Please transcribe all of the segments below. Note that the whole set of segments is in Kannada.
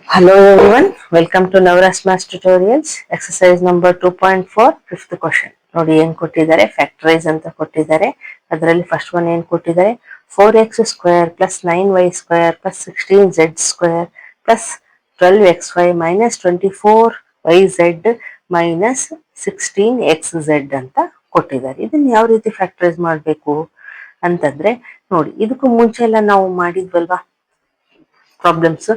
Hello everyone, welcome to Navras Maths Tutorials, exercise number 2.4, fifth question. ನೋಡಿ ಏನ್ ಕೊಟ್ಟಿದ್ದಾರೆ, ಫ್ಯಾಕ್ಟರೈಸ್ ಅಂತ ಕೊಟ್ಟಿದ್ದಾರೆ. ಅದರಲ್ಲಿ ಫಸ್ಟ್ ಒನ್ ಏನ್ ಕೊಟ್ಟಿದ್ದಾರೆ, 4x² plus 9y² plus 16z² plus 12xy minus 24yz minus 16xz ಅಂತ ಕೊಟ್ಟಿದ್ದಾರೆ. ಇದನ್ನ ಯಾವ ರೀತಿ ಫ್ಯಾಕ್ಟರೈಸ್ ಮಾಡಬೇಕು ಅಂತಂದ್ರೆ, ನೋಡಿ ಇದಕ್ಕೂ ಮುಂಚೆ ಎಲ್ಲ ನಾವು ಮಾಡಿದ್ವಲ್ವಾ ಪ್ರಾಬ್ಲಮ್ಸ್,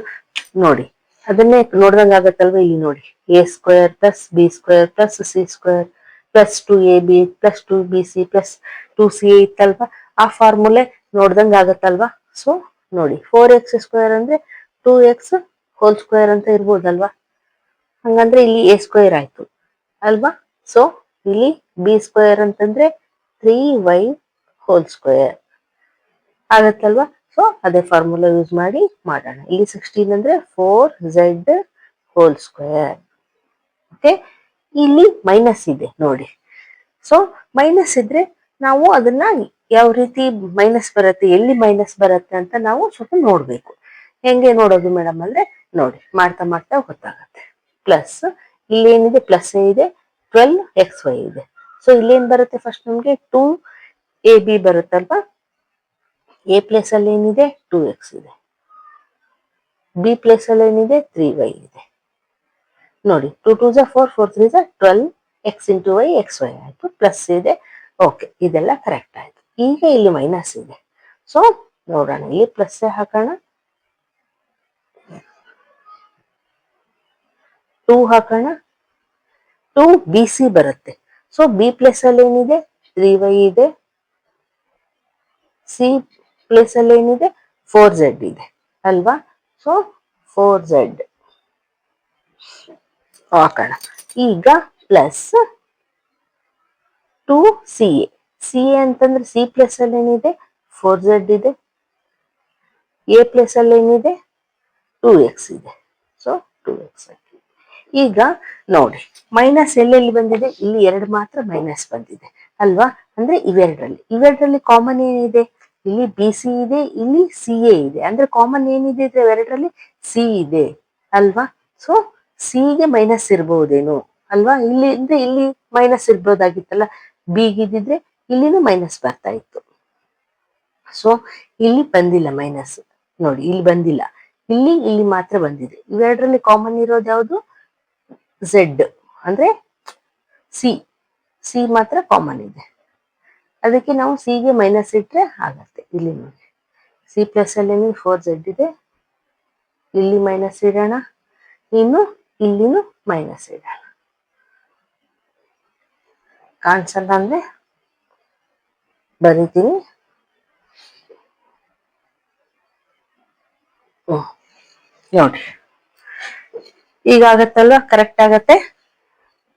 ನೋಡಿ ಅದನ್ನೇ ನೋಡ್ದಂಗ ಆಗತ್ತಲ್ವಾ. ಇಲ್ಲಿ ನೋಡಿ a² plus b² plus c² plus 2ab plus 2bc plus 2ca ಇತ್ತಲ್ವಾ, ಆ ಫಾರ್ಮುಲೆ ನೋಡ್ದಂಗ ಆಗತ್ತಲ್ವಾ. ಸೊ ನೋಡಿ 4x² ಅಂದ್ರೆ 2x² ಅಂತ ಇರ್ಬೋದಲ್ವಾ. ಹಂಗಂದ್ರೆ ಇಲ್ಲಿ a² ಆಯ್ತು ಅಲ್ವಾ. ಸೊ ಇಲ್ಲಿ b² ಅಂತಂದ್ರೆ 3y² ಆಗತ್ತಲ್ವಾ. ಸೊ ಅದೇ ಫಾರ್ಮುಲಾ ಯೂಸ್ ಮಾಡಿ ಮಾಡೋಣ. ಇಲ್ಲಿ 16 ಅಂದ್ರೆ 4z². ಓಕೆ, ಇಲ್ಲಿ ಮೈನಸ್ ಇದೆ ನೋಡಿ. ಸೊ ಮೈನಸ್ ಇದ್ರೆ ನಾವು ಅದನ್ನ ಯಾವ ರೀತಿ ಮೈನಸ್ ಬರುತ್ತೆ, ಎಲ್ಲಿ ಮೈನಸ್ ಬರುತ್ತೆ ಅಂತ ನಾವು ಸ್ವಲ್ಪ ನೋಡ್ಬೇಕು. ಹೆಂಗೆ ನೋಡೋದು ಮೇಡಮ್ ಅಂದ್ರೆ, ನೋಡಿ ಮಾಡ್ತಾ ಮಾಡ್ತಾ ಗೊತ್ತಾಗತ್ತೆ. ಪ್ಲಸ್ ಇಲ್ಲೇನಿದೆ, ಪ್ಲಸ್ ಇದೆ, 12xy ಇದೆ. ಸೊ ಇಲ್ಲೇನ್ ಬರುತ್ತೆ, ಫಸ್ಟ್ ನಮ್ಗೆ 2ab ಬರುತ್ತಲ್ವಾ. ಎ ಪ್ಲೇಸ್ ಅಲ್ಲಿ ಏನಿದೆ 2x ಇದೆ, ಬಿ ಪ್ಲೇಸ್ ಅಲ್ಲಿ ಏನಿದೆ 3y ಇದೆ. ನೋಡಿ 2 2 4 4 3 12x ಇಂಟು y xy ಆಯ್ತು, ಪ್ಲಸ್ ಇದೆ. ಓಕೆ, ಇದೆಲ್ಲ ಕರೆಕ್ಟ್ ಆಯ್ತು. ಈಗ ಇಲ್ಲಿ ಮೈನಸ್ ಇದೆ. ಸೊ ನೋಡೋಣ, ಇಲ್ಲಿ ಪ್ಲಸ್ ಹಾಕೋಣ, 2 ಹಾಕೋಣ, 2bc ಬರುತ್ತೆ. ಸೊ ಬಿ ಪ್ಲೇಸ್ ಅಲ್ಲಿ ಏನಿದೆ 3y ಇದೆ, ಸಿ ಪ್ಲೇಸ್ ಅಲ್ಲಿ ಏನಿದೆ 4z ಇದೆ ಅಲ್ವಾ. ಸೊ 4z ಹಾಕೋಣ. ಈಗ ಪ್ಲಸ್ 2ca, ಸಿ ಅಂತಂದ್ರೆ ಸಿ ಪ್ಲೇಸ್ ಅಲ್ಲಿ ಏನಿದೆ 4z ಇದೆ, ಎ ಪ್ಲೇಸ್ ಅಲ್ಲಿ ಏನಿದೆ 2x ಇದೆ. So 2x. ಈಗ ನೋಡಿ ಮೈನಸ್ ಎಲ್ಲೆಲ್ಲಿ ಬಂದಿದೆ, ಇಲ್ಲಿ 2 ಮಾತ್ರ ಮೈನಸ್ ಬಂದಿದೆ ಅಲ್ವಾ. ಅಂದ್ರೆ ಇವೆರಡರಲ್ಲಿ ಕಾಮನ್ ಏನಿದೆ, ಇಲ್ಲಿ ಬಿ ಸಿ ಇದೆ, ಇಲ್ಲಿ ಸಿ ಎ ಇದೆ. ಅಂದ್ರೆ ಕಾಮನ್ ಏನಿದೆ ಇವೆರಡರಲ್ಲಿ, ಸಿ ಇದೆ ಅಲ್ವಾ. ಸೊ ಸಿ ಗೆ ಮೈನಸ್ ಇರ್ಬಹುದೇನು ಅಲ್ವಾ. ಇಲ್ಲಿಂದ ಇಲ್ಲಿ ಮೈನಸ್ ಇರ್ಬೋದಾಗಿತ್ತಲ್ಲ, ಬಿಗಿದ್ರೆ ಇಲ್ಲಿನೂ ಮೈನಸ್ ಬರ್ತಾ ಇತ್ತು. ಸೊ ಇಲ್ಲಿ ಬಂದಿಲ್ಲ ಮೈನಸ್, ನೋಡಿ ಇಲ್ಲಿ ಬಂದಿಲ್ಲ, ಇಲ್ಲಿ ಮಾತ್ರ ಬಂದಿದೆ. ಇವೆರಡರಲ್ಲಿ ಕಾಮನ್ ಇರೋದು ಯಾವುದು, ಝೆಡ್ ಅಂದ್ರೆ ಸಿ ಮಾತ್ರ ಕಾಮನ್ ಇದೆ. ಅದಕ್ಕೆ ನಾವು ಸಿ ಗೆ ಮೈನಸ್ ಇಟ್ರೆ ಆಗತ್ತೆ. ಇಲ್ಲಿ ನೋಡಿ ಸಿ ಪ್ಲಸ್ ಅಲ್ಲಿ 4z ಇದೆ, ಇಲ್ಲಿ ಮೈನಸ್ ಇಡೋಣ, ಇನ್ನು ಇಲ್ಲಿನೂ ಮೈನಸ್ ಇಡೋಣ. ಕಾಣಿಸಲ್ಲ ಅಂದ್ರೆ ಬರೀತೀನಿ. ನೋಡಿ ಈಗ ಆಗತ್ತಲ್ವಾ, ಕರೆಕ್ಟ್ ಆಗತ್ತೆ.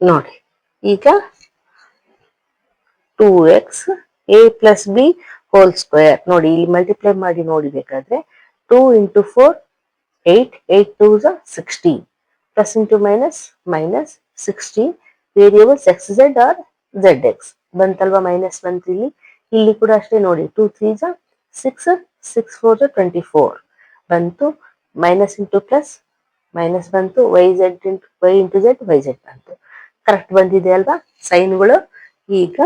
ನೋಡಿ ಈಗ 2x a plus B whole square. ನೋಡಿ ಇಲ್ಲಿ ಮಲ್ಟಿಪ್ಲೈ ಮಾಡಿ ನೋಡಿಬೇಕಾದ್ರೆ 2 into 4 8, 8 2 16, plus into minus minus 16, variables xz or zx ಬಂತಲ್ವಾ, ಮೈನಸ್ ಬಂತು ಇಲ್ಲಿ. ಇಲ್ಲಿ ಕೂಡ ಅಷ್ಟೇ ನೋಡಿ, 2 3 6, 6 4 24 ಬಂತು, ಮೈನಸ್ ಇಂಟು ಪ್ಲಸ್ ಮೈನಸ್ ಬಂತು, y ಇಂಟು z yz ಬಂತು. ಕರೆಕ್ಟ್ ಬಂದಿದೆ ಅಲ್ವಾ ಸೈನ್ಗಳು. ಈಗ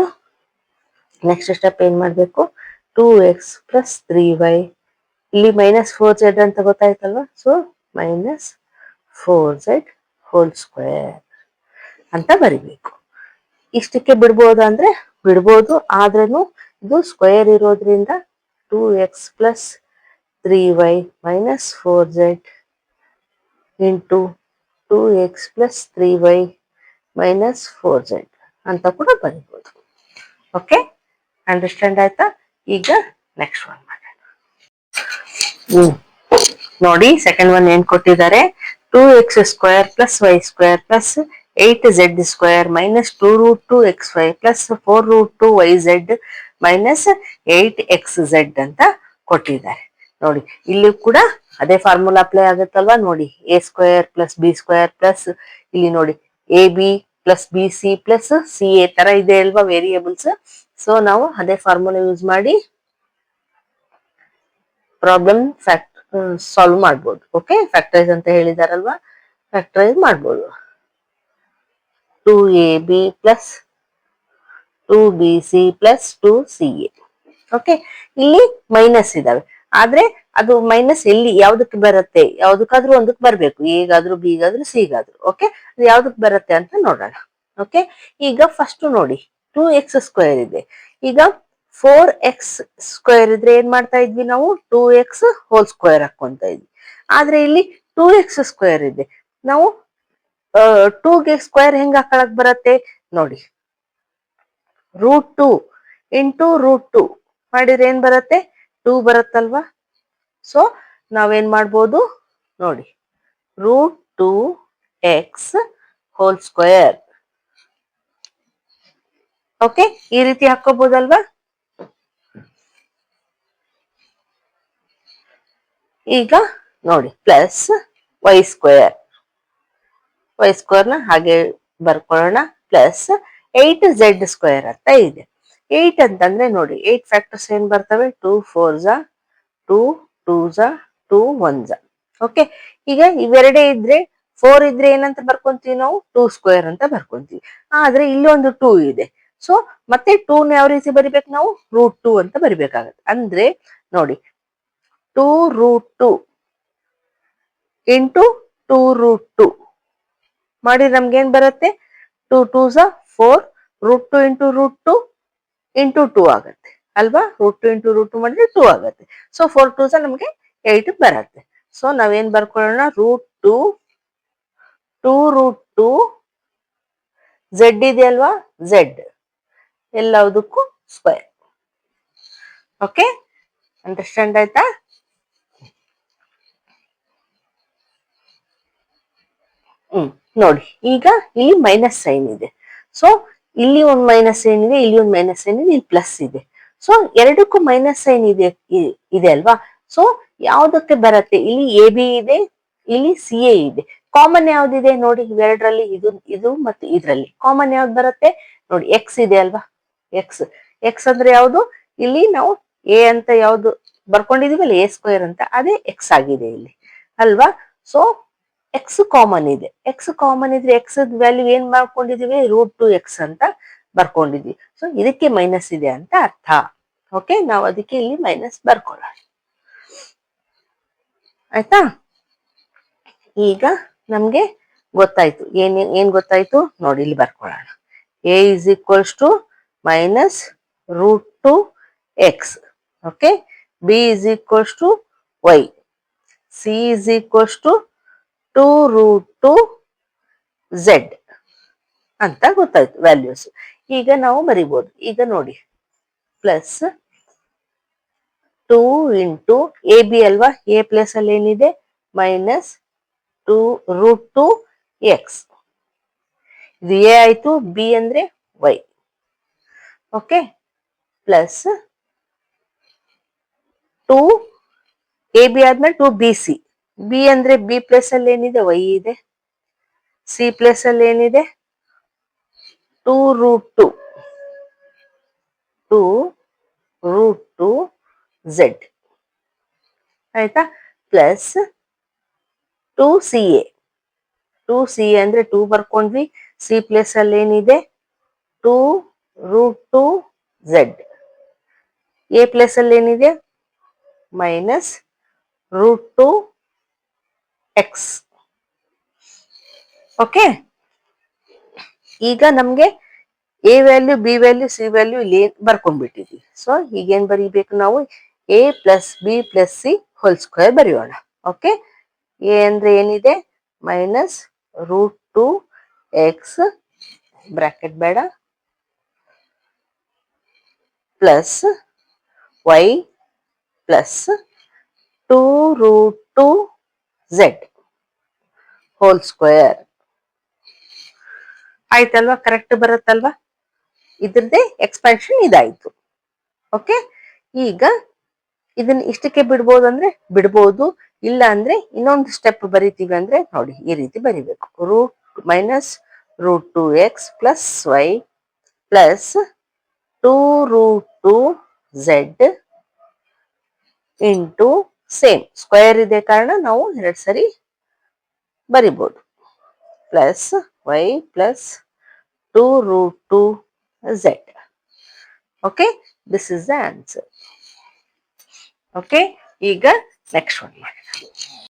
ನೆಕ್ಸ್ಟ್ ಸ್ಟೆಪ್ ಏನ್ ಮಾಡ್ಬೇಕು, 2x ಪ್ಲಸ್ 3y, ಇಲ್ಲಿ ಮೈನಸ್ 4z ಅಂತ ಗೊತ್ತಾಯ್ತಲ್ವಾ. So minus 4z whole square ಅಂತ ಬರಿಬೇಕು. ಇಷ್ಟಕ್ಕೆ ಬಿಡ್ಬೋದು ಅಂದ್ರೆ ಬಿಡ್ಬೋದು, ಆದ್ರೂ ಇದು ಸ್ಕ್ವೇರ್ ಇರೋದ್ರಿಂದ 2x plus 3y minus 4z into 2x plus 3y minus 4z ಅಂತ ಕೂಡ ಬರಿಬೋದು. ಓಕೆ, ಅಂಡರ್ಸ್ಟ್ಯಾಂಡ್ ಆಯ್ತಾ. ಈಗ ನೆಕ್ಸ್ಟ್ ಒನ್ ಮಾಡೋಣ. ನೋಡಿ ಸೆಕೆಂಡ್ ಒನ್ ಏನ್ ಕೊಟ್ಟಿದ್ದಾರೆ, 2x² plus y² plus 8z² minus 2√2xy plus 4√2yz minus 8xz ಅಂತ ಕೊಟ್ಟಿದ್ದಾರೆ. ನೋಡಿ ಇಲ್ಲಿ ಕೂಡ ಅದೇ ಫಾರ್ಮುಲಾ ಅಪ್ಲೈ ಆಗುತ್ತಲ್ವಾ. ನೋಡಿ a² ಪ್ಲಸ್ b² ಪ್ಲಸ್ ಇಲ್ಲಿ ನೋಡಿ A B plus B C plus C A ತರ ಇದೆ ಅಲ್ವಾ ವೇರಿಯೇಬಲ್ಸ್. ಸೊ ನಾವು ಅದೇ ಫಾರ್ಮುಲಾ ಯೂಸ್ ಮಾಡಿ ಪ್ರಾಬ್ಲಮ್ ಸಾಲ್ವ್ ಮಾಡ್ಬೋದು. ಓಕೆ, ಫ್ಯಾಕ್ಟರೈಸ್ ಅಂತ ಹೇಳಿದಾರಲ್ವಾ, ಫ್ಯಾಕ್ಟರೈಸ್ ಮಾಡ್ಬೋದು. 2ab plus 2bc plus 2ca. Okay, ಇಲ್ಲಿ ಮೈನಸ್ ಇದಾವೆ, ಆದ್ರೆ ಅದು ಮೈನಸ್ ಎಲ್ಲಿ ಯಾವ್ದಕ್ಕೆ ಬರುತ್ತೆ, ಯಾವ್ದಕ್ಕಾದ್ರೂ ಒಂದಕ್ಕೆ ಬರ್ಬೇಕು, ಎಗಾದ್ರೂ ಬಿಗಾದ್ರೂ ಸಿಗಾದ್ರೂ. ಓಕೆ, ಅದು ಯಾವ್ದಕ್ ಬರುತ್ತೆ ಅಂತ ನೋಡೋಣ. ಓಕೆ, ಈಗ ಫಸ್ಟ್ ನೋಡಿ 2x² ಇದೆ. ಈಗ 4x² ಇದ್ರೆ ಏನ್ ಮಾಡ್ತಾ ಇದ್ವಿ ನಾವು, 2x² ಹಾಕೊಂತ ಇದ್ವಿ. ಆದ್ರೆ ಇಲ್ಲಿ 2x² ಇದೆ, ನಾವು 2ಗೆ ಸ್ಕ್ವೇರ್ ಹೆಂಗ್ ಹಾಕೊಳಕ್ ಬರತ್ತೆ ನೋಡಿ, √2 ಇಂಟು √2 ಮಾಡಿದ್ರೆ ಏನ್ ಬರುತ್ತೆ, 2 ಬರುತ್ತಲ್ವಾ. ಸೊ ನಾವೇನ್ ಮಾಡ್ಬೋದು ನೋಡಿ, √2x². ಓಕೆ, ಈ ರೀತಿ ಹಾಕೋಬಹುದಲ್ವಾ. ಈಗ ನೋಡಿ ಪ್ಲಸ್ y², y² ಹಾಗೆ ಬರ್ಕೊಳ್ಳೋಣ, ಪ್ಲಸ್ 8z² ಅಂತ ಇದೆ. 8 ಅಂತಂದ್ರೆ ನೋಡಿ 8 ಫ್ಯಾಕ್ಟರ್ಸ್ ಏನ್ ಬರ್ತವೆ, 2 4s 2 2s 2 1s. ಓಕೆ, ಈಗ ಇವೆರಡೇ ಇದ್ರೆ 4 ಇದ್ರೆ ಏನಂತ ಬರ್ಕೊಂತೀವಿ ನಾವು, 2² ಅಂತ ಬರ್ಕೊಂತೀವಿ. ಆದ್ರೆ ಇಲ್ಲಿ ಒಂದು 2 ಇದೆ, ಸೊ ಮತ್ತೆ 2ನ ಯಾವ ರೀತಿ ಬರಿಬೇಕು ನಾವು, √2 ಅಂತ ಬರಿಬೇಕಾಗತ್ತೆ. ಅಂದ್ರೆ ನೋಡಿ 2√2 ಇಂಟು 2√2 ಮಾಡಿ ನಮ್ಗೇನ್ ಬರುತ್ತೆ, 2 2s 4, √2 ಇಂಟು √2 ಇಂಟು 2 ಆಗತ್ತೆ ಅಲ್ವಾ. √2 ಇಂಟು √2 ಮಾಡಿದ್ರೆ 2 ಆಗತ್ತೆ. ಸೊ 4 2s ನಮ್ಗೆ 8 ಬರತ್ತೆ. ಸೊ ನಾವೇನ್ ಬರ್ಕೊಳ್ಳೋಣ, √2 2√2 z ಇದೆ ಅಲ್ವಾ, z ಎಲ್ಲದಕ್ಕೂ ಸ್ಕ್ವೇರ್. ಓಕೆ, ಅಂಡರ್ಸ್ಟ್ಯಾಂಡ್ ಆಯ್ತಾ. ನೋಡಿ ಈಗ ಇಲ್ಲಿ ಮೈನಸ್ ಸೈನ್ ಇದೆ, ಸೊ ಇಲ್ಲಿ ಒಂದು ಮೈನಸ್ ಸೈನ್ ಇದೆ, ಇಲ್ಲಿ ಒಂದು ಮೈನಸ್ ಸೈನ್ ಇದೆ, ಇಲ್ಲಿ ಪ್ಲಸ್ ಇದೆ. ಸೊ ಎರಡಕ್ಕೂ ಮೈನಸ್ ಸೈನ್ ಇದೆ ಅಲ್ವಾ. ಸೊ ಯಾವ್ದಕ್ಕೆ ಬರುತ್ತೆ, ಇಲ್ಲಿ AB ಇದೆ, ಇಲ್ಲಿ CA ಇದೆ. ಕಾಮನ್ ಯಾವ್ದಿದೆ ನೋಡಿ, ಇವೆರಡರಲ್ಲಿ ಇದು ಮತ್ತು ಇದ್ರಲ್ಲಿ ಕಾಮನ್ ಯಾವ್ದು ಬರುತ್ತೆ ನೋಡಿ, ಎಕ್ಸ್ ಇದೆ ಅಲ್ವಾ. ಎಕ್ಸ್ ಅಂದ್ರೆ ಯಾವ್ದು, ಇಲ್ಲಿ ನಾವು ಎ ಅಂತ ಯಾವ್ದು ಬರ್ಕೊಂಡಿದೀವಲ್ಲ, A² ಅಂತ, ಅದೇ ಎಕ್ಸ್ ಆಗಿದೆ ಇಲ್ಲಿ ಅಲ್ವಾ. ಸೊ ಎಕ್ಸ್ ಕಾಮನ್ ಇದೆ, ಎಕ್ಸ್ ಕಾಮನ್ ಇದ್ರೆ ಎಕ್ಸ್ ವ್ಯಾಲ್ಯೂ ಏನ್ ಮಾಡ್ಕೊಂಡಿದೀವಿ, √2x ಅಂತ ಬರ್ಕೊಂಡಿದ್ವಿ. ಸೊ ಇದಕ್ಕೆ ಮೈನಸ್ ಇದೆ ಅಂತ ಅರ್ಥ. ಓಕೆ, ನಾವು ಅದಕ್ಕೆ ಇಲ್ಲಿ ಮೈನಸ್ ಬರ್ಕೊಳ್ಳೋಣ. ಆಯ್ತಾ, ಈಗ ನಮ್ಗೆ ಗೊತ್ತಾಯ್ತು, ಏನ್ ಗೊತ್ತಾಯ್ತು ನೋಡಿ, ಇಲ್ಲಿ ಬರ್ಕೊಳ್ಳೋಣ. A = -√2x. Okay, B = y, C = 2√2z ಅಂತ ಗೊತ್ತಾಯ್ತು ವ್ಯಾಲ್ಯೂಸ್. ಈಗ ನಾವು ಬರಿಬಹುದು. ಈಗ ನೋಡಿ ಪ್ಲಸ್ 2 ಇಂಟು AB ಅಲ್ವಾ, A ಪ್ಲೇಸ್ ಅಲ್ಲಿ ಏನಿದೆ, -2√2x. ಇದು A ಆಯ್ತು, B ಅಂದ್ರೆ y. ಓಕೆ, ಪ್ಲಸ್ 2 AB ಆದ್ಮೇಲೆ 2BC. B ಅಂದ್ರೆ B ಪ್ಲೇಸ್ ಅಲ್ಲಿ ಏನಿದೆ, y ಇದೆ. C ಪ್ಲೇಸ್ ಅಲ್ಲಿ ಏನಿದೆ, 2√2z ಆಯ್ತಾ. Plus 2CA. 2CA ಅಂದ್ರೆ 2 ಬರ್ಕೊಂಡ್ವಿ, C ಪ್ಲೇಸ್ ಅಲ್ಲಿ ಏನಿದೆ, 2√2z. A ಪ್ಲೇಸ್ ಅಲ್ಲಿ ಏನಿದೆ, -√2x. ಓಕೆ, ಈಗ ನಮ್ಗೆ A value, B value, C value ಇಲ್ಲಿ ಬರ್ಕೊಂಡ್ಬಿಟ್ಟಿದ್ವಿ. ಸೊ ಈಗೇನ್ ಬರೀಬೇಕು ನಾವು, A + B + C² ಬರೆಯೋಣ. ಓಕೆ, A ಅಂದ್ರೆ ಏನಿದೆ, -√2x ಬ್ರಾಕೆಟ್ ಬೇಡ, ಪ್ಲಸ್ y ಪ್ಲಸ್ 2√2z² ಆಯ್ತಲ್ವಾ, ಕರೆಕ್ಟ್ ಬರುತ್ತಲ್ವಾ. ಇದ್ರದ್ದೇ ಎಕ್ಸ್ಪ್ಯಾನ್ಷನ್ ಇದಾಯ್ತು. ಓಕೆ, ಈಗ ಇದನ್ನ ಇಷ್ಟಕ್ಕೆ ಬಿಡ್ಬೋದು ಅಂದ್ರೆ ಬಿಡ್ಬೋದು, ಇಲ್ಲ ಅಂದ್ರೆ ಇನ್ನೊಂದು ಸ್ಟೆಪ್ ಬರಿತೀವಿ ಅಂದ್ರೆ ನೋಡಿ, ಈ ರೀತಿ ಬರಿಬೇಕು. -√2x plus y plus 2√2z into same square ಇದೆ ಕಾರಣ ನಾವು 2 ಸರಿ ಬರಿಬೋದು. Plus Y plus 2√2z. Okay, this is the answer. Okay, ಈಗ ನೆಕ್ಸ್ಟ್ ಒನ್ ಮಾಡೋಣ.